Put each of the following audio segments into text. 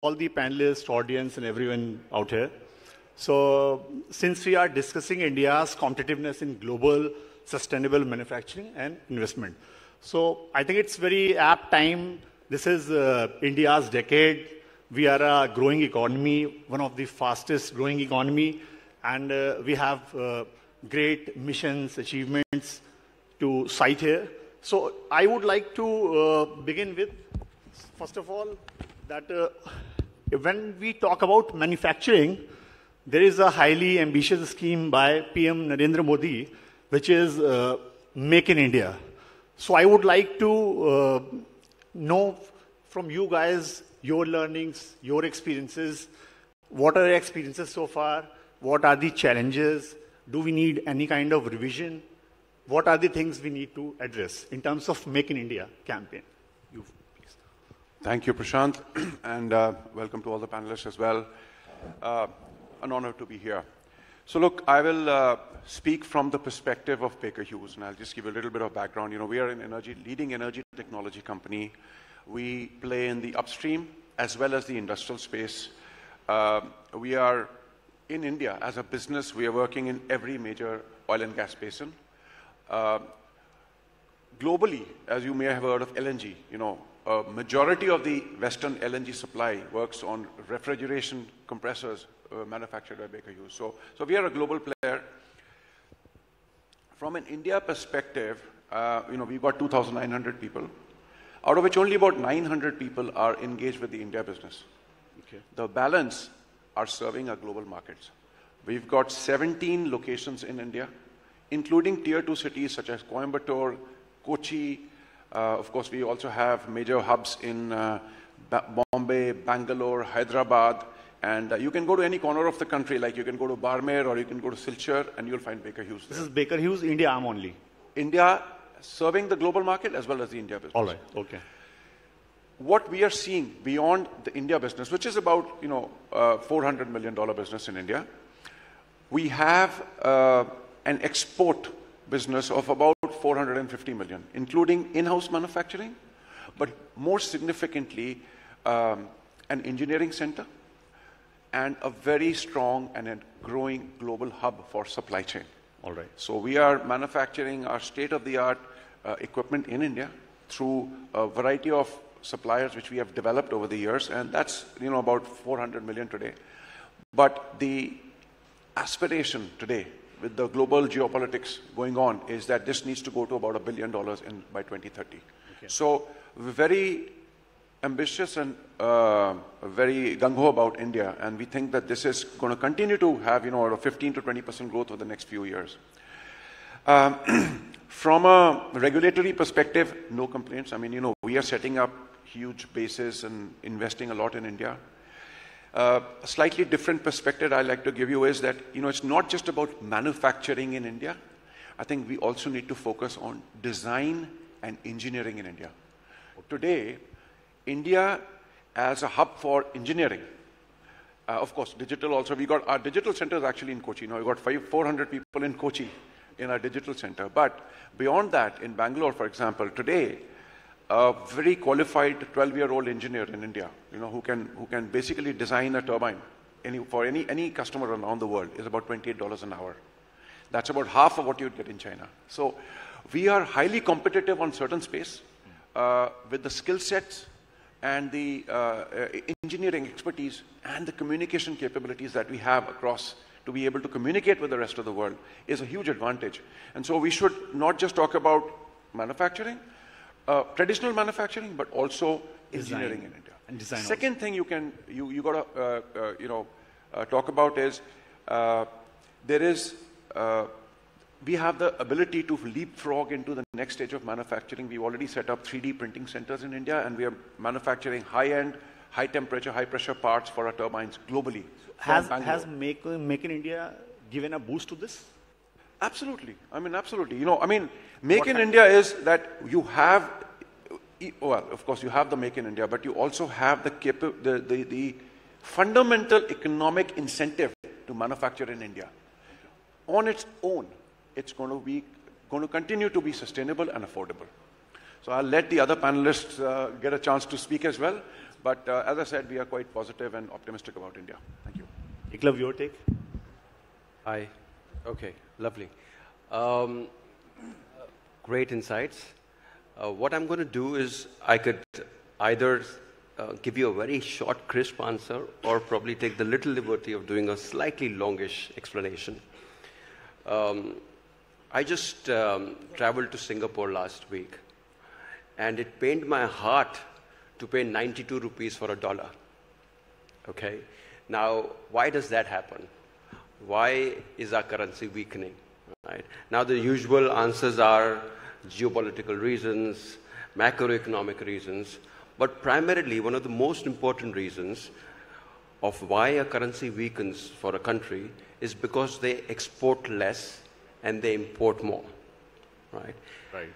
all the panelists, audience, and everyone out here. So, since we are discussing India's competitiveness in global sustainable manufacturing and investment, so I think it's very apt time. This is India's decade. We are a growing economy, one of the fastest growing economy, and we have great missions, achievements to cite here. So I would like to begin with, first of all, that when we talk about manufacturing, there is a highly ambitious scheme by PM Narendra Modi, which is Make in India. So I would like to know from you guys, your learnings, your experiences, what are your experiences so far? What are the challenges? Do we need any kind of revision? What are the things we need to address in terms of Make in India campaign? You, please. Thank you, Prashant, and welcome to all the panelists as well. An honor to be here. So look, I will speak from the perspective of Baker Hughes, and I'll just give you a little bit of background. You know, we are an leading energy technology company. We play in the upstream as well as the industrial space. We are in India as a business. We are working in every major oil and gas basin. Globally, as you may have heard of LNG, you know, a majority of the Western LNG supply works on refrigeration compressors manufactured by Baker Hughes. So we are a global player. From an India perspective, you know, we've got 2,900 people, out of which only about 900 people are engaged with the India business. Okay. The balance are serving our global markets. We've got 17 locations in India, including tier 2 cities such as Coimbatore, Kochi. Of course, we also have major hubs in Bombay, Bangalore, Hyderabad. And you can go to any corner of the country, like you can go to Barmer or you can go to Silchar, and you'll find Baker Hughes there. This is Baker Hughes India arm only? India serving the global market as well as the India business. All right, okay. What we are seeing beyond the India business, which is about, you know, $400 million business in India, we have an export business of about 450 million, including in-house manufacturing, but more significantly, an engineering center and a very strong and a growing global hub for supply chain. All right. So we are manufacturing our state-of-the-art equipment in India through a variety of suppliers which we have developed over the years, and that's, you know, about 400 million today. But the aspiration today with the global geopolitics going on is that this needs to go to about $1 billion by 2030. Okay. So we're very ambitious and very gung-ho about India, and we think that this is going to continue to have, you know, a 15 to 20% growth over the next few years. From a regulatory perspective, no complaints. I mean, you know, we are setting up huge bases and investing a lot in India. A slightly different perspective I'd like to give you is that, you know, it's not just about manufacturing in India. I think we also need to focus on design and engineering in India. Today, India as a hub for engineering, of course, digital also. We got our digital centers actually in Kochi. You know, we got 400 people in Kochi in our digital center. But beyond that, in Bangalore, for example, today, a very qualified 12-year-old engineer in India, you know, who can basically design a turbine for any customer around the world is about $28 an hour. That's about half of what you'd get in China. So we are highly competitive on certain space with the skill sets and the engineering expertise and the communication capabilities that we have across to be able to communicate with the rest of the world is a huge advantage. And so we should not just talk about manufacturing, traditional manufacturing, but also engineering in India. And design. Second thing you got to talk about is we have the ability to leapfrog into the next stage of manufacturing. We've already set up 3D printing centers in India, and we are manufacturing high-end, high-temperature, high-pressure parts for our turbines globally. Has Make in India given a boost to this? Absolutely. I mean, absolutely. You know, I mean, Make in India is that you have, well, of course, you have the Make in India, but you also have the fundamental economic incentive to manufacture in India. On its own, it's going to continue to be sustainable and affordable. So I'll let the other panelists get a chance to speak as well. But as I said, we are quite positive and optimistic about India. Thank you. Eklavya, your take? Hi. Okay, lovely. Great insights. What I'm going to do is I could either give you a very short, crisp answer or probably take the little liberty of doing a slightly longish explanation. I just traveled to Singapore last week, and it pained my heart to pay 92 rupees for $1. Okay? Now, why does that happen? Why is our currency weakening? Right? Now, the usual answers are geopolitical reasons, macroeconomic reasons, but primarily one of the most important reasons of why a currency weakens for a country is because they export less and they import more. Right? Right.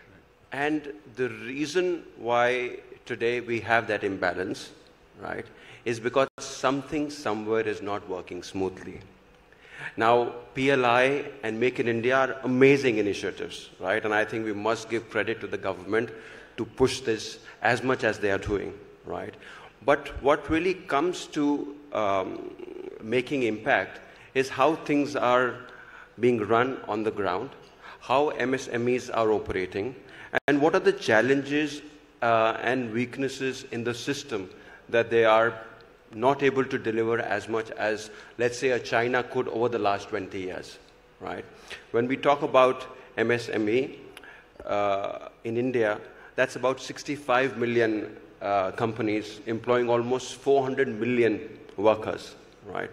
And the reason why today we have that imbalance, right, is because something somewhere is not working smoothly. Now, PLI and Make in India are amazing initiatives, right? And I think we must give credit to the government to push this as much as they are doing, right? But what really comes to making impact is how things are being run on the ground, how MSMEs are operating, and what are the challenges and weaknesses in the system that they are not able to deliver as much as, let's say, a China could over the last 20 years, right? When we talk about MSME in India, that's about 65 million companies employing almost 400 million workers, right?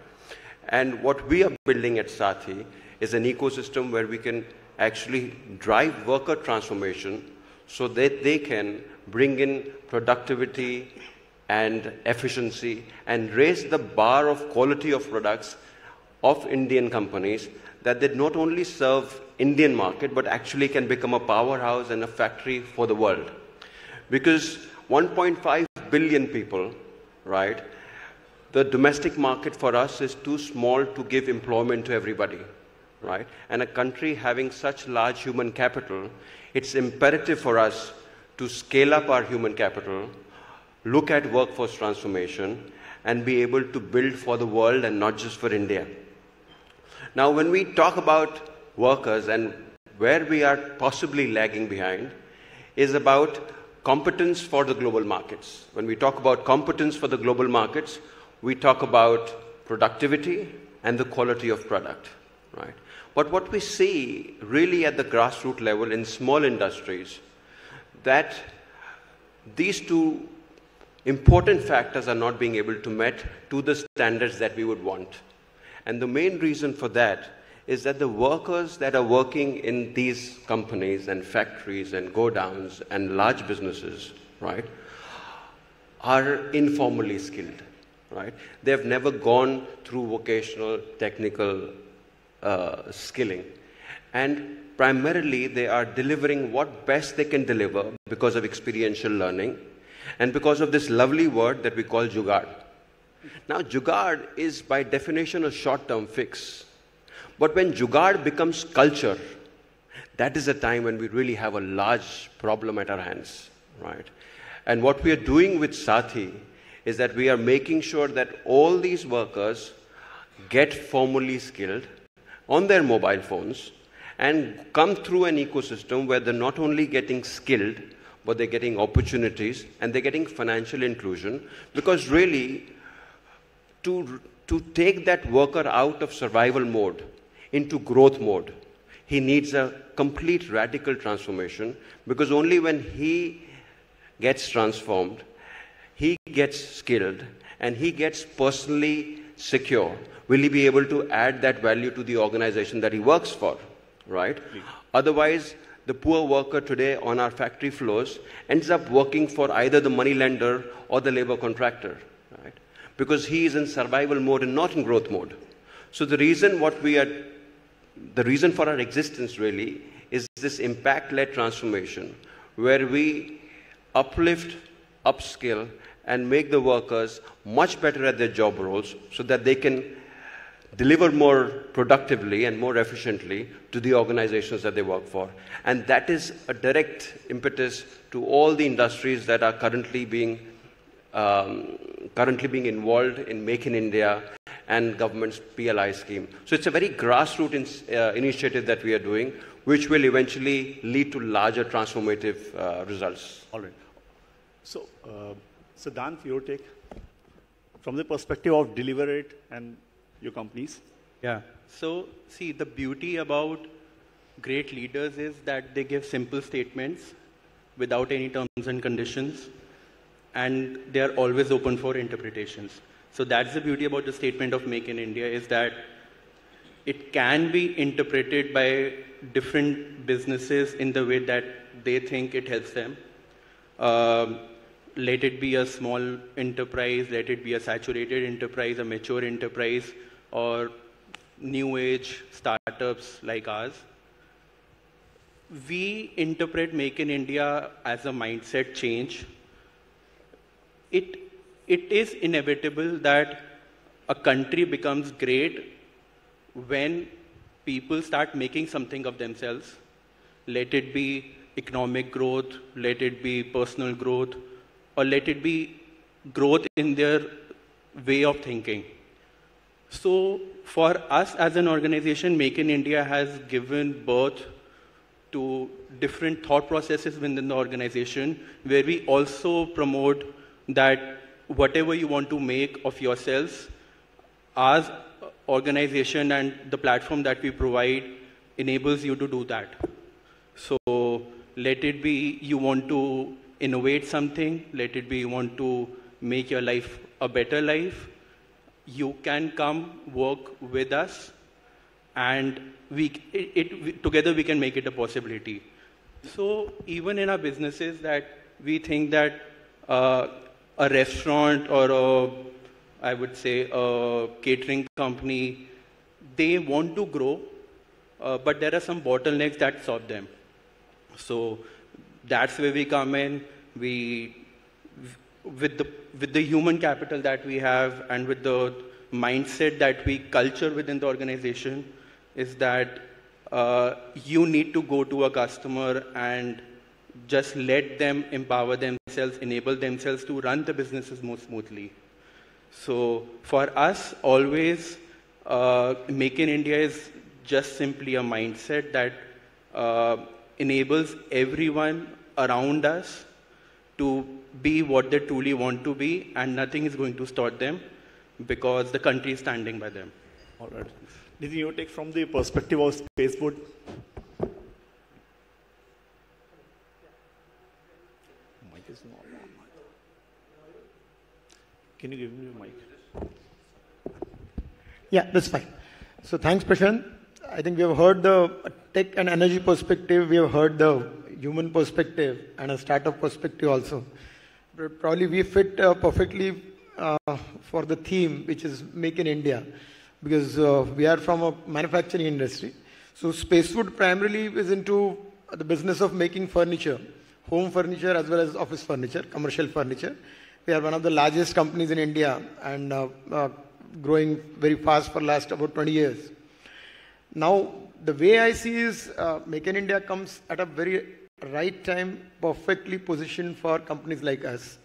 And what we are building at Sethi is an ecosystem where we can actually drive worker transformation so that they can bring in productivity and efficiency and raise the bar of quality of products of Indian companies, that they not only serve Indian market but actually can become a powerhouse and a factory for the world. Because 1.5 billion people, right, the domestic market for us is too small to give employment to everybody, right? And a country having such large human capital, it's imperative for us to scale up our human capital, look at workforce transformation, and be able to build for the world and not just for India. Now, when we talk about workers and where we are possibly lagging behind is about competence for the global markets. When we talk about competence for the global markets, we talk about productivity and the quality of product, right? But what we see really at the grassroots level in small industries, that these two important factors are not being able to met to the standards that we would want. And the main reason for that is that the workers that are working in these companies and factories and godowns and large businesses, right, are informally skilled, right? They have never gone through vocational, technical skilling. And primarily, they are delivering what best they can deliver because of experiential learning and because of this lovely word that we call jugaad. Now, jugaad is by definition a short-term fix. But when jugaad becomes culture, that is a time when we really have a large problem at our hands, right? And what we are doing with Sethi is that we are making sure that all these workers get formally skilled on their mobile phones and come through an ecosystem where they're not only getting skilled, but they're getting opportunities and they're getting financial inclusion. Because really, to take that worker out of survival mode into growth mode, he needs a complete radical transformation, because only when he gets transformed, he gets skilled, and he gets personally secure, will he be able to add that value to the organization that he works for, right? Otherwise, the poor worker today on our factory floors ends up working for either the money lender or the labor contractor, right? Because he is in survival mode and not in growth mode. So the reason for our existence really is this impact-led transformation, where we uplift, upskill, and make the workers much better at their job roles so that they can deliver more productively and more efficiently to the organizations that they work for. And that is a direct impetus to all the industries that are currently being currently being involved in Make in India and government's PLI scheme. So it's a very grassroots initiative that we are doing, which will eventually lead to larger transformative results. All right. So, Sidhantt, your take from the perspective of Deliverate and your companies? Yeah. So, see, the beauty about great leaders is that they give simple statements without any terms and conditions, and they are always open for interpretations. So that's the beauty about the statement of Make in India, is that it can be interpreted by different businesses in the way that they think it helps them. Let it be a small enterprise, let it be a saturated enterprise, a mature enterprise, or new age startups like ours. We interpret Make in India as a mindset change. It is inevitable that a country becomes great when people start making something of themselves. Let it be economic growth, let it be personal growth, or let it be growth in their way of thinking. So for us as an organization, Make in India has given birth to different thought processes within the organization, where we also promote that whatever you want to make of yourselves, our organization and the platform that we provide enables you to do that. So let it be you want to innovate something, let it be you want to make your life a better life, you can come work with us, and together we can make it a possibility. So even in our businesses, that we think that a restaurant or I would say a catering company, they want to grow, but there are some bottlenecks that stop them. So that's where we come in. With the human capital that we have and with the mindset that we culture within the organization, is that you need to go to a customer and just let them empower themselves, enable themselves to run the businesses more smoothly. So for us, always, Make in India is just simply a mindset that enables everyone around us to be what they truly want to be, and nothing is going to stop them because the country is standing by them. All right. Did you take from the perspective of Spacewood? Mic is not on. Can you give me your mic? Yeah, that's fine. So thanks, Prashant. I think we have heard the tech and energy perspective, we have heard the human perspective and a startup perspective also. But probably we fit perfectly for the theme, which is Make in India, because we are from a manufacturing industry. So Spacewood primarily is into the business of making furniture, home furniture as well as office furniture, commercial furniture. We are one of the largest companies in India and growing very fast for the last about 20 years. Now, the way I see is Make in India comes at a very right time, perfectly positioned for companies like us.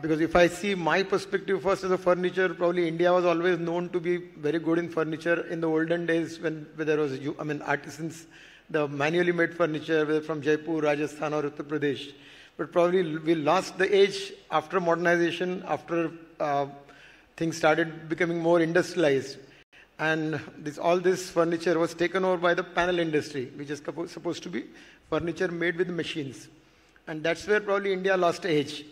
Because if I see my perspective first as a furniture, probably India was always known to be very good in furniture in the olden days when there was, artisans, the manually made furniture, whether from Jaipur, Rajasthan or Uttar Pradesh. But probably we lost the edge after modernization, after things started becoming more industrialized. And all this furniture was taken over by the panel industry, which is supposed to be furniture made with machines. And that's where probably India lost edge.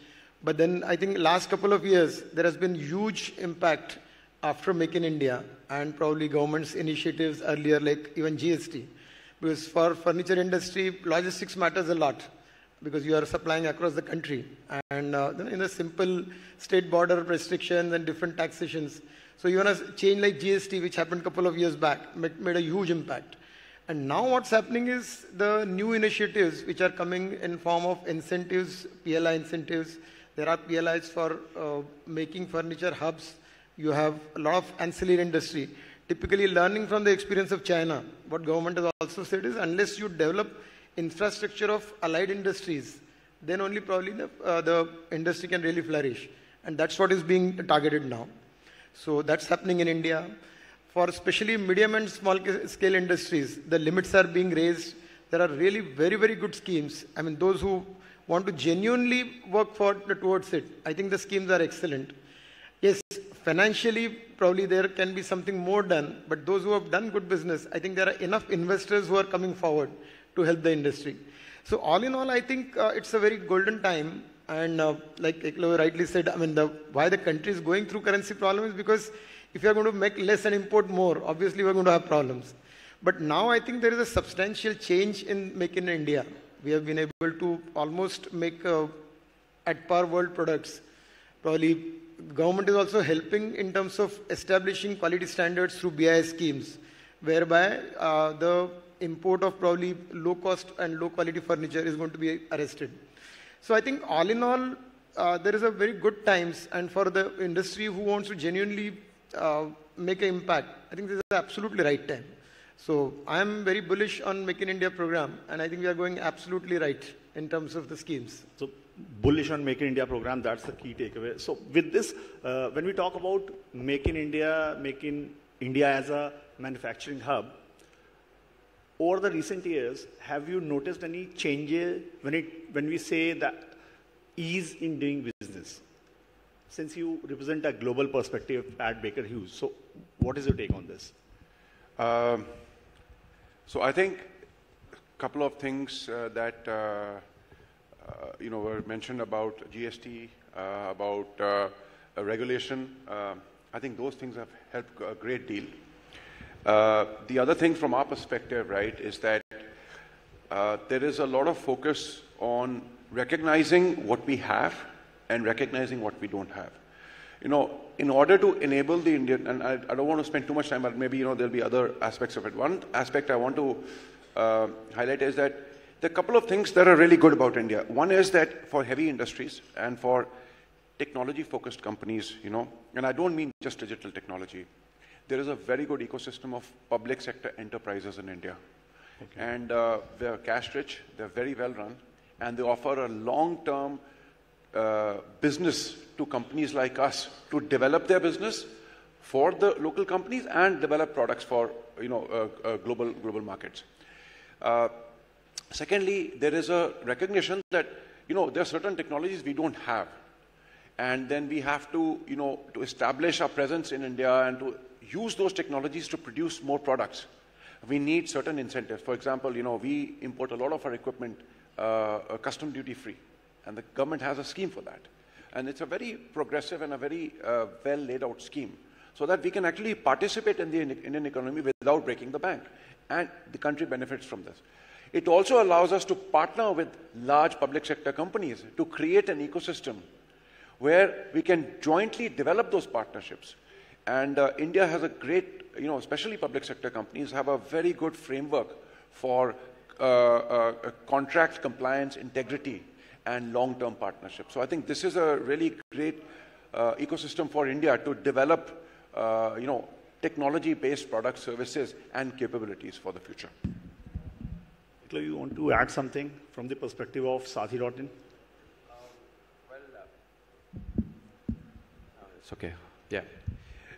But then I think last couple of years, there has been huge impact after Make in India and probably government's initiatives earlier, like even GST. Because for furniture industry, logistics matters a lot because you are supplying across the country. And in the simple state border restrictions and different taxations. So even a change like GST, which happened a couple of years back, made a huge impact. And now what's happening is the new initiatives which are coming in form of incentives, PLI incentives. There are PLIs for making furniture hubs. You have a lot of ancillary industry. Typically learning from the experience of China, what government has also said is unless you develop infrastructure of allied industries, then only probably the industry can really flourish. And that's what is being targeted now. So that's happening in India. For especially medium and small scale industries, the limits are being raised. There are really very, very good schemes. I mean, those who want to genuinely work towards it, I think the schemes are excellent. Yes, financially, probably there can be something more done, but those who have done good business, I think there are enough investors who are coming forward to help the industry. So all in all, I think it's a very golden time. And like Eklavya rightly said, I mean, why the country is going through currency problem is because if you are going to make less and import more, obviously we are going to have problems. But now I think there is a substantial change in Make in India. We have been able to almost make at par world products. Probably government is also helping in terms of establishing quality standards through BIS schemes, whereby the import of probably low cost and low quality furniture is going to be arrested. So I think all in all, there is a very good times, and for the industry who wants to genuinely make an impact, I think this is absolutely right time. So I am very bullish on Make in India program, and I think we are going absolutely right in terms of the schemes. So bullish on Make in India program, that's the key takeaway. So with this, when we talk about Make in India as a manufacturing hub, over the recent years, have you noticed any changes when we say that ease in doing business? Since you represent a global perspective at Baker Hughes, so what is your take on this? So I think a couple of things that were mentioned about GST, about regulation. I think those things have helped a great deal. The other thing from our perspective, right, is that there is a lot of focus on recognizing what we have and recognizing what we don't have. You know, in order to enable the Indian, and I don't want to spend too much time, but maybe, there'll be other aspects of it. One aspect I want to highlight is that there are a couple of things that are really good about India. One is that for heavy industries and for technology-focused companies, and I don't mean just digital technology, there is a very good ecosystem of public sector enterprises in India. Okay. And they're cash-rich, they're very well run, and they offer a long-term business to companies like us to develop their business for the local companies and develop products for global markets. Secondly, there is a recognition that there are certain technologies we don't have, and then we have to to establish our presence in India and to use those technologies to produce more products. We need certain incentives. For example, we import a lot of our equipment custom duty free, and the government has a scheme for that. And it's a very progressive and a very well laid out scheme, so that we can actually participate in the Indian economy without breaking the bank. And the country benefits from this. It also allows us to partner with large public sector companies to create an ecosystem where we can jointly develop those partnerships. And India has a great, especially public sector companies have a very good framework for contract compliance, integrity, and long-term partnership. So I think this is a really great ecosystem for India to develop, technology-based products, services, and capabilities for the future. You want to add something from the perspective of Sathi.in? It's okay. Yeah.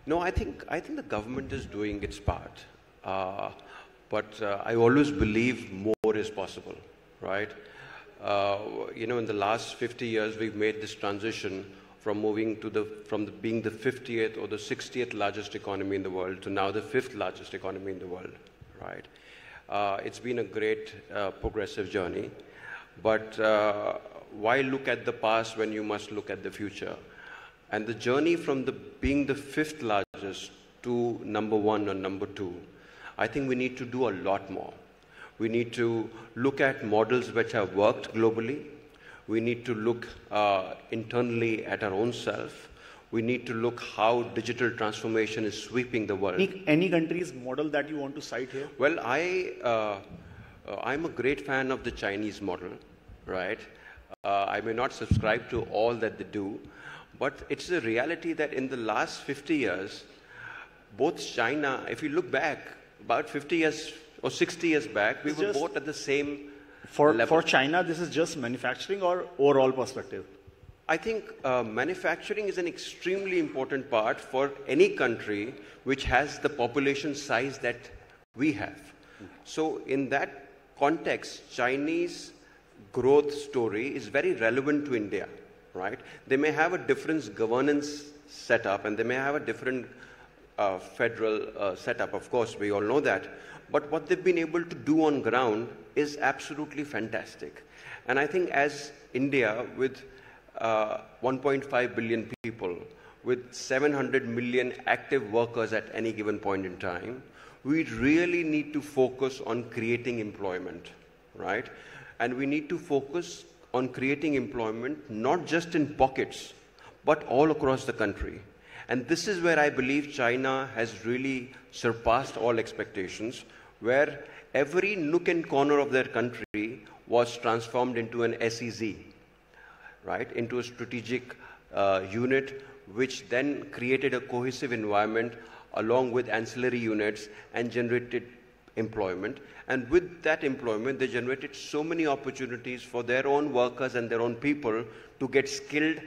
No, I think the government is doing its part, but I always believe more is possible, right? In the last 50 years, we've made this transition from moving to being the 50th or the 60th largest economy in the world to now the 5th largest economy in the world, right? It's been a great progressive journey, but why look at the past when you must look at the future? And the journey from being the 5th largest to number 1 or number 2, I think we need to do a lot more. We need to look at models which have worked globally. We need to look internally at our own self. We need to look how digital transformation is sweeping the world. Any country's model that you want to cite here? Well, I'm a great fan of the Chinese model, right? I may not subscribe to all that they do, but it's a reality that in the last 50 years, both China, if you look back, about 50 years or 60 years back, we were both at the same For China, this is just manufacturing or overall perspective? I think manufacturing is an extremely important part for any country which has the population size that we have. So in that context, Chinese growth story is very relevant to India, right? They may have a different governance setup and they may have a different federal setup, of course, we all know that. But what they've been able to do on ground is absolutely fantastic. And I think as India, with 1.5 billion people, with 700 million active workers at any given point in time, we really need to focus on creating employment, right? And we need to focus on creating employment not just in pockets, but all across the country. And this is where I believe China has really surpassed all expectations, where every nook and corner of their country was transformed into an SEZ, right? Into a strategic unit, which then created a cohesive environment along with ancillary units and generated employment. And with that employment, they generated so many opportunities for their own workers and their own people to get skilled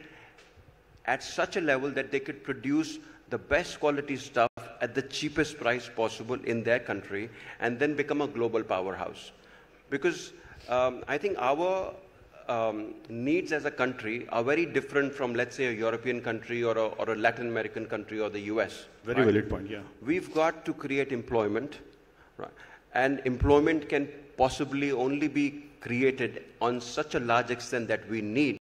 at such a level that they could produce the best quality stuff at the cheapest price possible in their country and then become a global powerhouse. Because I think our needs as a country are very different from, let's say, a European country or a Latin American country or the US. Very valid point, yeah. We've got to create employment, right? And employment can possibly only be created on such a large extent that we need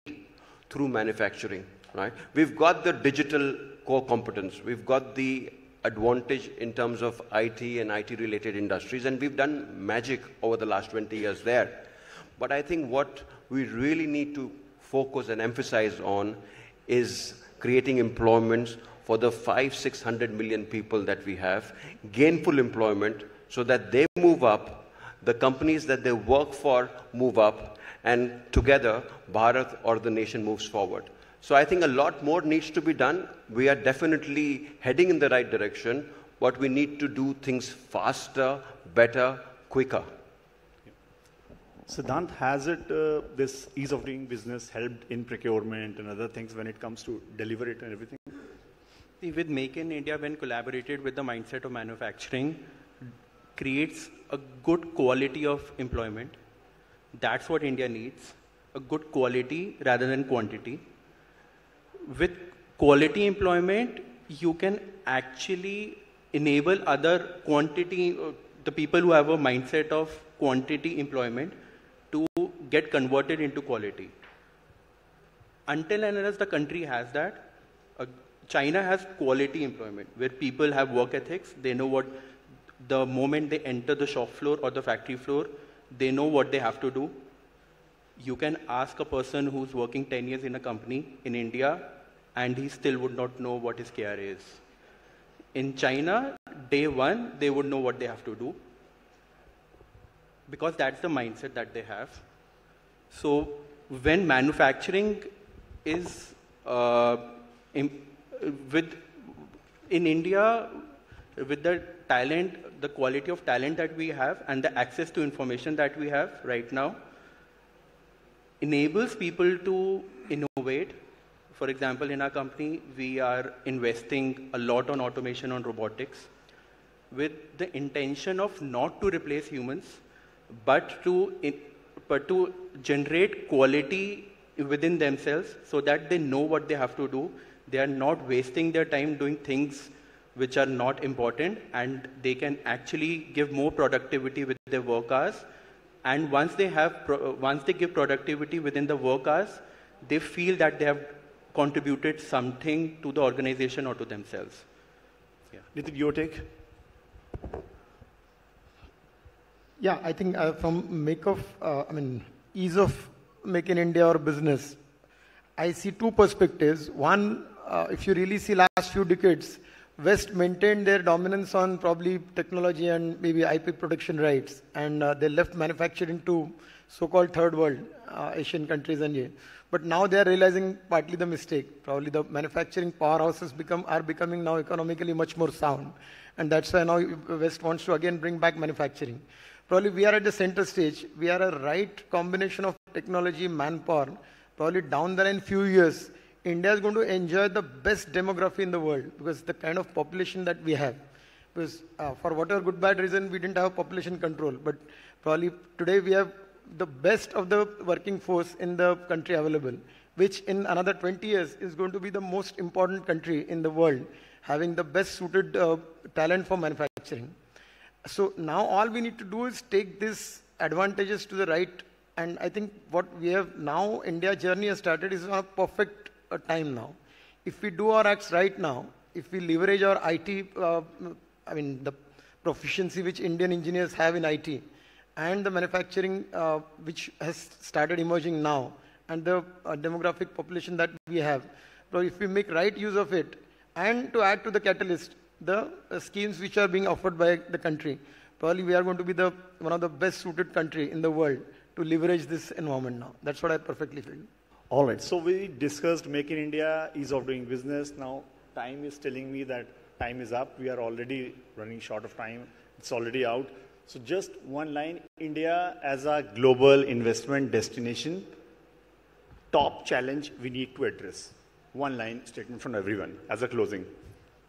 through manufacturing, right? We've got the digital core competence. We've got the advantage in terms of IT and IT-related industries, and we've done magic over the last 20 years there. But I think what we really need to focus and emphasize on is creating employment for the 500-600 million people that we have, gainful employment, so that they move up, the companies that they work for move up, and together Bharat or the nation moves forward. So I think a lot more needs to be done. We are definitely heading in the right direction, but we need to do things faster, better, quicker. Sidhantt, has it, this ease of doing business helped in procurement and other things when it comes to deliver it and everything? With Make in India, when collaborated with the mindset of manufacturing, creates a good quality of employment. That's what India needs, a good quality rather than quantity. With quality employment, you can actually enable other quantity, the people who have a mindset of quantity employment to get converted into quality. Until and unless the country has that, China has quality employment, where people have work ethics. They know what, the moment they enter the shop floor or the factory floor, they know what they have to do. You can ask a person who's working 10 years in a company in India, and he still would not know what his KRA is. In China, day one, they would know what they have to do, because that's the mindset that they have. So when manufacturing is in India, with the talent, the quality of talent that we have and the access to information that we have right now, enables people to innovate. For example, in our company, we are investing a lot on automation, on robotics, with the intention of not to replace humans, but to generate quality within themselves so that they know what they have to do. They are not wasting their time doing things which are not important, and they can actually give more productivity with their work hours. And once they give productivity within the work hours, they feel that they have contributed something to the organization or to themselves. Yeah. Nitin, your take? Yeah, I think from ease of Make in India or business, I see two perspectives. One, if you really see last few decades, West maintained their dominance on probably technology and maybe IP production rights, and they left manufacturing to so-called third world, Asian countries and yeah. But now they are realizing partly the mistake. Probably the manufacturing powerhouses are becoming now economically much more sound, and that's why now West wants to again bring back manufacturing. probably we are at the center stage. We are a right combination of technology, manpower. Probably down the line few years, India is going to enjoy the best demography in the world because the kind of population that we have. Because for whatever good bad reason, we didn't have population control. But probably today we have the best of the working force in the country available, which in another 20 years is going to be the most important country in the world, having the best suited talent for manufacturing. So now all we need to do is take these advantages to the right. And I think what we have now, India journey has started, is on a perfect time now. If we do our acts right now, if we leverage our IT, the proficiency which Indian engineers have in IT, and the manufacturing which has started emerging now, and the demographic population that we have, so if we make right use of it, and to add to the catalyst, the schemes which are being offered by the country, probably we are going to be one of the best suited country in the world to leverage this environment now. That's what I perfectly feel. All right, so we discussed Make in India, ease of doing business. Now time is telling me that time is up. We are already running short of time. It's already out. So just one line, India as a global investment destination, top challenge we need to address. One line statement from everyone as a closing.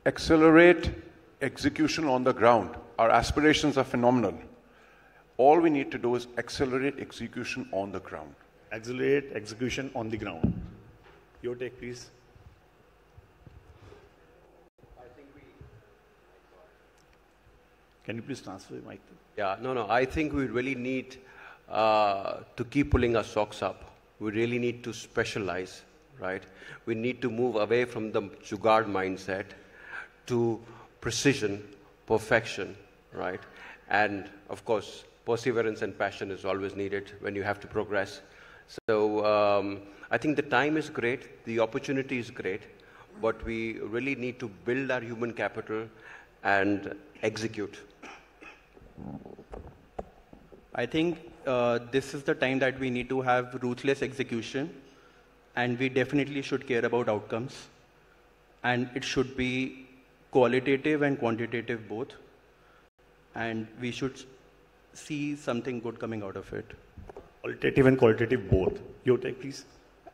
Accelerate execution on the ground. Our aspirations are phenomenal. All we need to do is accelerate execution on the ground. Accelerate execution on the ground. Your take, please. Can you please transfer the mic? Yeah, no. I think we really need to keep pulling our socks up. We really need to specialize, right? We need to move away from the jugaad mindset to precision, perfection, right? And of course, perseverance and passion is always needed when you have to progress. So I think the time is great, the opportunity is great, but we really need to build our human capital and execute. I think this is the time that we need to have ruthless execution, and we definitely should care about outcomes. And it should be qualitative and quantitative both. And we should see something good coming out of it. Qualitative and qualitative both. Your take, please.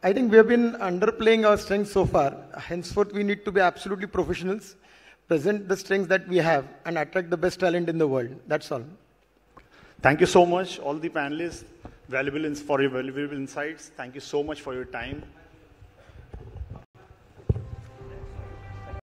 I think we have been underplaying our strengths so far. Henceforth, we need to be absolutely professionals, present the strengths that we have, and attract the best talent in the world. That's all. Thank you so much, all the panelists, for your valuable insights. Thank you so much for your time.